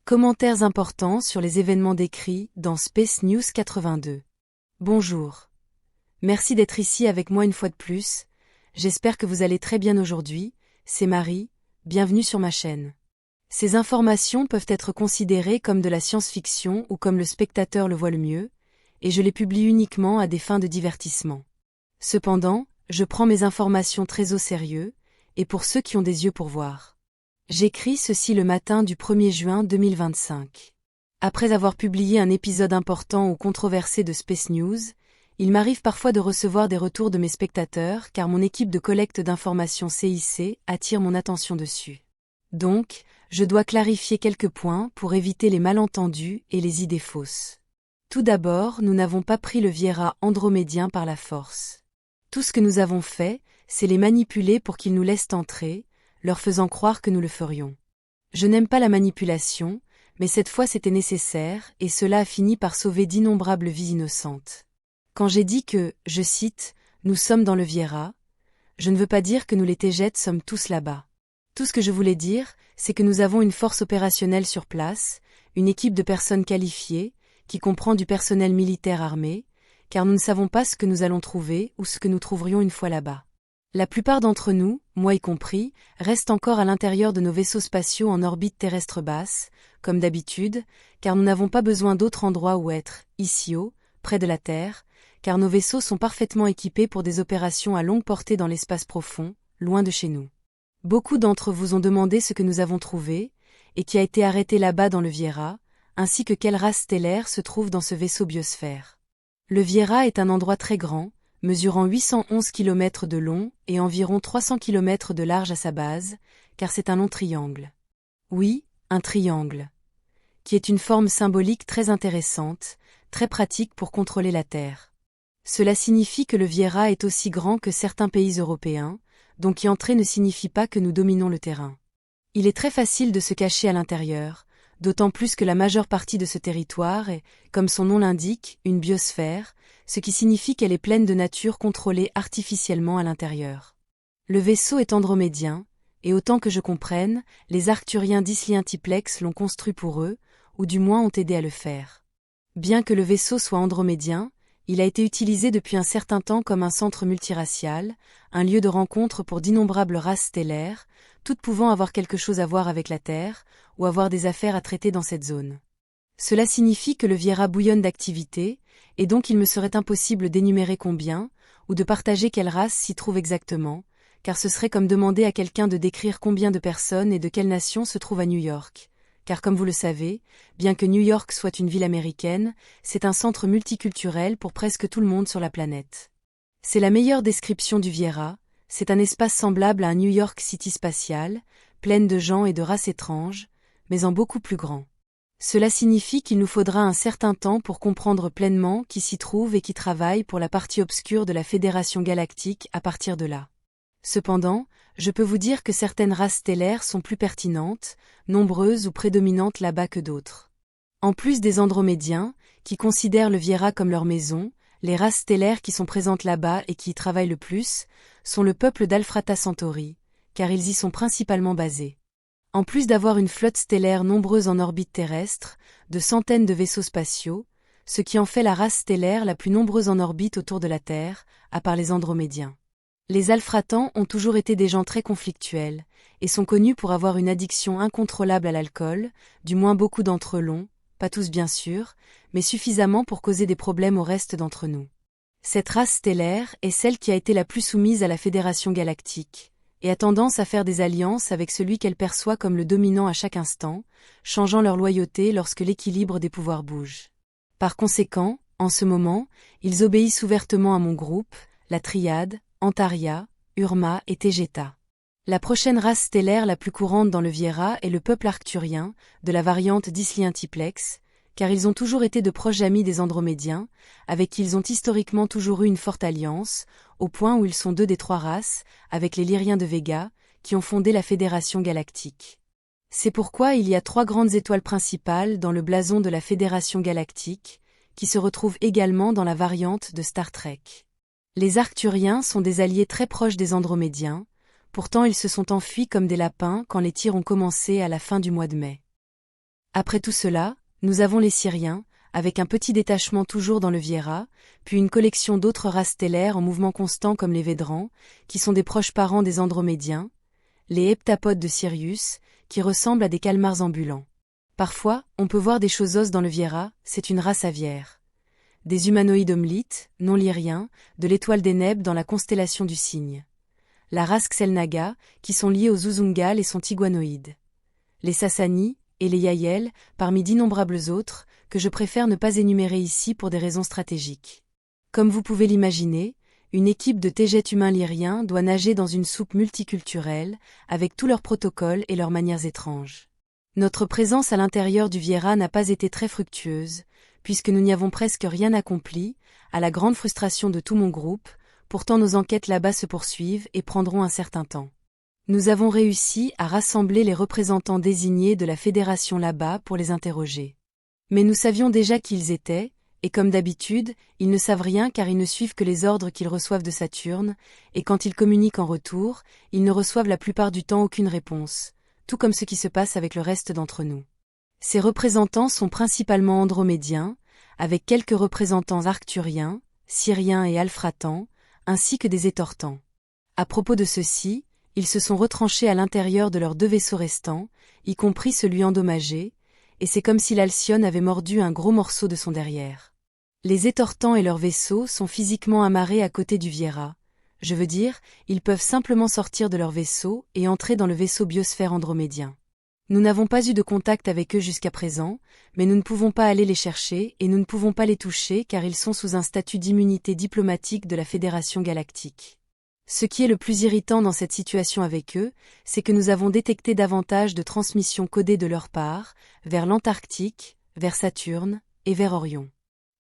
Commentaires importants sur les événements décrits dans Space News 82. Bonjour. Merci d'être ici avec moi une fois de plus. J'espère que vous allez très bien aujourd'hui. C'est Marie, bienvenue sur ma chaîne. Ces informations peuvent être considérées comme de la science-fiction ou comme le spectateur le voit le mieux, et je les publie uniquement à des fins de divertissement. Cependant, je prends mes informations très au sérieux, et pour ceux qui ont des yeux pour voir. J'écris ceci le matin du 1er juin 2025. Après avoir publié un épisode important ou controversé de Space News, il m'arrive parfois de recevoir des retours de mes spectateurs car mon équipe de collecte d'informations CIC attire mon attention dessus. Donc, je dois clarifier quelques points pour éviter les malentendus et les idées fausses. Tout d'abord, nous n'avons pas pris le Viera andromédien par la force. Tout ce que nous avons fait, c'est les manipuler pour qu'ils nous laissent entrer, leur faisant croire que nous le ferions. Je n'aime pas la manipulation, mais cette fois c'était nécessaire, et cela a fini par sauver d'innombrables vies innocentes. Quand j'ai dit que, je cite, « nous sommes dans le Viera », je ne veux pas dire que nous les Tégètes sommes tous là-bas. Tout ce que je voulais dire, c'est que nous avons une force opérationnelle sur place, une équipe de personnes qualifiées, qui comprend du personnel militaire armé, car nous ne savons pas ce que nous allons trouver ou ce que nous trouverions une fois là-bas. La plupart d'entre nous, moi y compris, restent encore à l'intérieur de nos vaisseaux spatiaux en orbite terrestre basse, comme d'habitude, car nous n'avons pas besoin d'autre endroit où être, ici haut, près de la Terre, car nos vaisseaux sont parfaitement équipés pour des opérations à longue portée dans l'espace profond, loin de chez nous. Beaucoup d'entre vous ont demandé ce que nous avons trouvé, et qui a été arrêté là-bas dans le Viera, ainsi que quelle race stellaire se trouve dans ce vaisseau biosphère. Le Viera est un endroit très grand, mesurant 811 km de long et environ 300 km de large à sa base, car c'est un long triangle. Oui, un triangle. Qui est une forme symbolique très intéressante, très pratique pour contrôler la Terre. Cela signifie que le Viera est aussi grand que certains pays européens, donc y entrer ne signifie pas que nous dominons le terrain. Il est très facile de se cacher à l'intérieur, d'autant plus que la majeure partie de ce territoire est, comme son nom l'indique, une biosphère, ce qui signifie qu'elle est pleine de nature contrôlée artificiellement à l'intérieur. Le vaisseau est andromédien, et autant que je comprenne, les Arcturiens d'Isliantiplex l'ont construit pour eux, ou du moins ont aidé à le faire. Bien que le vaisseau soit andromédien, il a été utilisé depuis un certain temps comme un centre multiracial, un lieu de rencontre pour d'innombrables races stellaires, toutes pouvant avoir quelque chose à voir avec la Terre, ou avoir des affaires à traiter dans cette zone. Cela signifie que le Viera bouillonne d'activité, et donc il me serait impossible d'énumérer combien, ou de partager quelle race s'y trouve exactement, car ce serait comme demander à quelqu'un de décrire combien de personnes et de quelle nation se trouvent à New York. Car comme vous le savez, bien que New York soit une ville américaine, c'est un centre multiculturel pour presque tout le monde sur la planète. C'est la meilleure description du Viera, c'est un espace semblable à un New York City spatial, pleine de gens et de races étranges, mais en beaucoup plus grand. Cela signifie qu'il nous faudra un certain temps pour comprendre pleinement qui s'y trouve et qui travaille pour la partie obscure de la Fédération galactique à partir de là. Cependant, je peux vous dire que certaines races stellaires sont plus pertinentes, nombreuses ou prédominantes là-bas que d'autres. En plus des Andromédiens, qui considèrent le Viera comme leur maison, les races stellaires qui sont présentes là-bas et qui y travaillent le plus, sont le peuple d'Alphrata Centauri, car ils y sont principalement basés. En plus d'avoir une flotte stellaire nombreuse en orbite terrestre, de centaines de vaisseaux spatiaux, ce qui en fait la race stellaire la plus nombreuse en orbite autour de la Terre, à part les Andromédiens. Les Alphratans ont toujours été des gens très conflictuels, et sont connus pour avoir une addiction incontrôlable à l'alcool, du moins beaucoup d'entre eux l'ont, pas tous bien sûr, mais suffisamment pour causer des problèmes au reste d'entre nous. Cette race stellaire est celle qui a été la plus soumise à la Fédération galactique, et a tendance à faire des alliances avec celui qu'elle perçoit comme le dominant à chaque instant, changeant leur loyauté lorsque l'équilibre des pouvoirs bouge. Par conséquent, en ce moment, ils obéissent ouvertement à mon groupe, la Triade, Antaria, Urma et Tegeta. La prochaine race stellaire la plus courante dans le Viera est le peuple arcturien, de la variante d'Isliantiplex, car ils ont toujours été de proches amis des Andromédiens, avec qui ils ont historiquement toujours eu une forte alliance, au point où ils sont deux des trois races, avec les Lyriens de Vega, qui ont fondé la Fédération galactique. C'est pourquoi il y a trois grandes étoiles principales dans le blason de la Fédération galactique, qui se retrouvent également dans la variante de Star Trek. Les Arcturiens sont des alliés très proches des Andromédiens, pourtant ils se sont enfuis comme des lapins quand les tirs ont commencé à la fin du mois de mai. Après tout cela, nous avons les Syriens, avec un petit détachement toujours dans le Viera, puis une collection d'autres races stellaires en mouvement constant comme les Védrans, qui sont des proches parents des Andromédiens, les heptapodes de Sirius, qui ressemblent à des calmars ambulants. Parfois, on peut voir des choses dans le Viera, c'est une race aviaire. Des humanoïdes homelites, non lyriens, de l'étoile des Neb dans la constellation du Cygne. La race Xelnaga, qui sont liés aux Uzungal et sont iguanoïdes. Les Sassani, et les Yael, parmi d'innombrables autres, que je préfère ne pas énumérer ici pour des raisons stratégiques. Comme vous pouvez l'imaginer, une équipe de Tejet humains lyriens doit nager dans une soupe multiculturelle, avec tous leurs protocoles et leurs manières étranges. Notre présence à l'intérieur du Viera n'a pas été très fructueuse, puisque nous n'y avons presque rien accompli, à la grande frustration de tout mon groupe, pourtant nos enquêtes là-bas se poursuivent et prendront un certain temps. Nous avons réussi à rassembler les représentants désignés de la fédération là-bas pour les interroger. Mais nous savions déjà qui ils étaient, et comme d'habitude, ils ne savent rien car ils ne suivent que les ordres qu'ils reçoivent de Saturne, et quand ils communiquent en retour, ils ne reçoivent la plupart du temps aucune réponse, tout comme ce qui se passe avec le reste d'entre nous. Ces représentants sont principalement andromédiens, avec quelques représentants arcturiens, syriens et alfratans, ainsi que des étortans. À propos de ceux-ci, ils se sont retranchés à l'intérieur de leurs 2 vaisseaux restants, y compris celui endommagé, et c'est comme si l'Alcyone avait mordu un gros morceau de son derrière. Les étortants et leurs vaisseaux sont physiquement amarrés à côté du Viera. Je veux dire, ils peuvent simplement sortir de leur vaisseau et entrer dans le vaisseau biosphère andromédien. Nous n'avons pas eu de contact avec eux jusqu'à présent, mais nous ne pouvons pas aller les chercher et nous ne pouvons pas les toucher car ils sont sous un statut d'immunité diplomatique de la Fédération galactique. Ce qui est le plus irritant dans cette situation avec eux, c'est que nous avons détecté davantage de transmissions codées de leur part, vers l'Antarctique, vers Saturne, et vers Orion.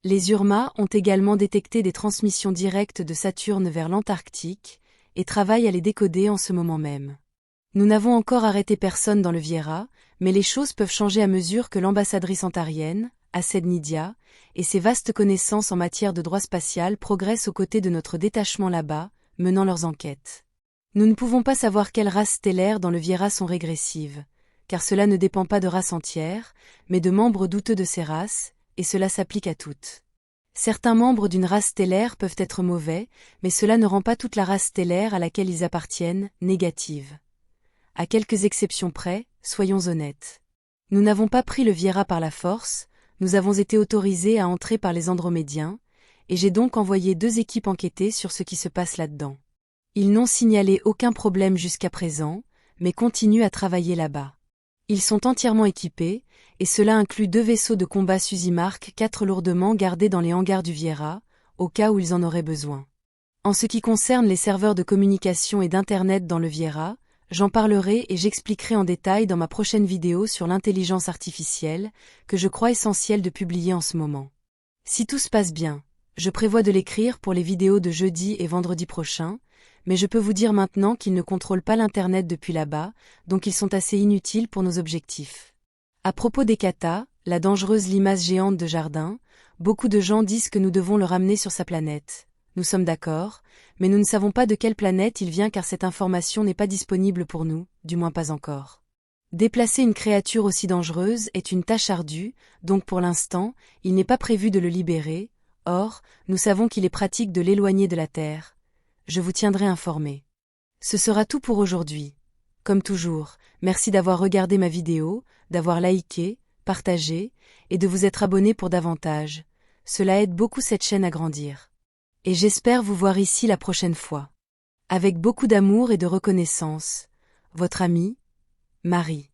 Les Urma ont également détecté des transmissions directes de Saturne vers l'Antarctique, et travaillent à les décoder en ce moment même. Nous n'avons encore arrêté personne dans le Viera, mais les choses peuvent changer à mesure que l'ambassadrice antarienne, Aced Nidia, et ses vastes connaissances en matière de droit spatial progressent aux côtés de notre détachement là-bas, menant leurs enquêtes. Nous ne pouvons pas savoir quelles races stellaires dans le Viera sont régressives, car cela ne dépend pas de races entières, mais de membres douteux de ces races, et cela s'applique à toutes. Certains membres d'une race stellaire peuvent être mauvais, mais cela ne rend pas toute la race stellaire à laquelle ils appartiennent négative. À quelques exceptions près, soyons honnêtes. Nous n'avons pas pris le Viera par la force, nous avons été autorisés à entrer par les Andromédiens, et j'ai donc envoyé 2 équipes enquêter sur ce qui se passe là-dedans. Ils n'ont signalé aucun problème jusqu'à présent, mais continuent à travailler là-bas. Ils sont entièrement équipés, et cela inclut 2 vaisseaux de combat Suzimark 4 lourdement gardés dans les hangars du Viera, au cas où ils en auraient besoin. En ce qui concerne les serveurs de communication et d'Internet dans le Viera, j'en parlerai et j'expliquerai en détail dans ma prochaine vidéo sur l'intelligence artificielle, que je crois essentiel de publier en ce moment. Si tout se passe bien, je prévois de l'écrire pour les vidéos de jeudi et vendredi prochain, mais je peux vous dire maintenant qu'ils ne contrôlent pas l'Internet depuis là-bas, donc ils sont assez inutiles pour nos objectifs. À propos des katas, la dangereuse limace géante de jardin, beaucoup de gens disent que nous devons le ramener sur sa planète. Nous sommes d'accord, mais nous ne savons pas de quelle planète il vient car cette information n'est pas disponible pour nous, du moins pas encore. Déplacer une créature aussi dangereuse est une tâche ardue, donc pour l'instant, il n'est pas prévu de le libérer, or, nous savons qu'il est pratique de l'éloigner de la Terre. Je vous tiendrai informé. Ce sera tout pour aujourd'hui. Comme toujours, merci d'avoir regardé ma vidéo, d'avoir liké, partagé, et de vous être abonné pour davantage. Cela aide beaucoup cette chaîne à grandir. Et j'espère vous voir ici la prochaine fois. Avec beaucoup d'amour et de reconnaissance, votre amie, Marie.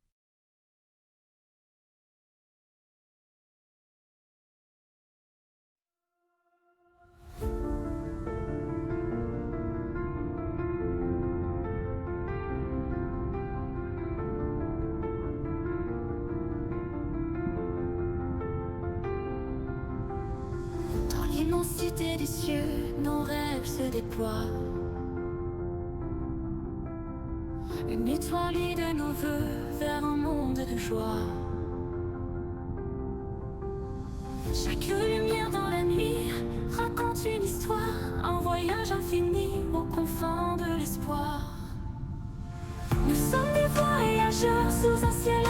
Dans l'immensité des cieux, nos rêves se déploient. Une étoile de nos voeux vers un monde de joie. Chaque lumière dans la nuit raconte une histoire, un voyage infini aux confins de l'espoir. Nous sommes des voyageurs sous un ciel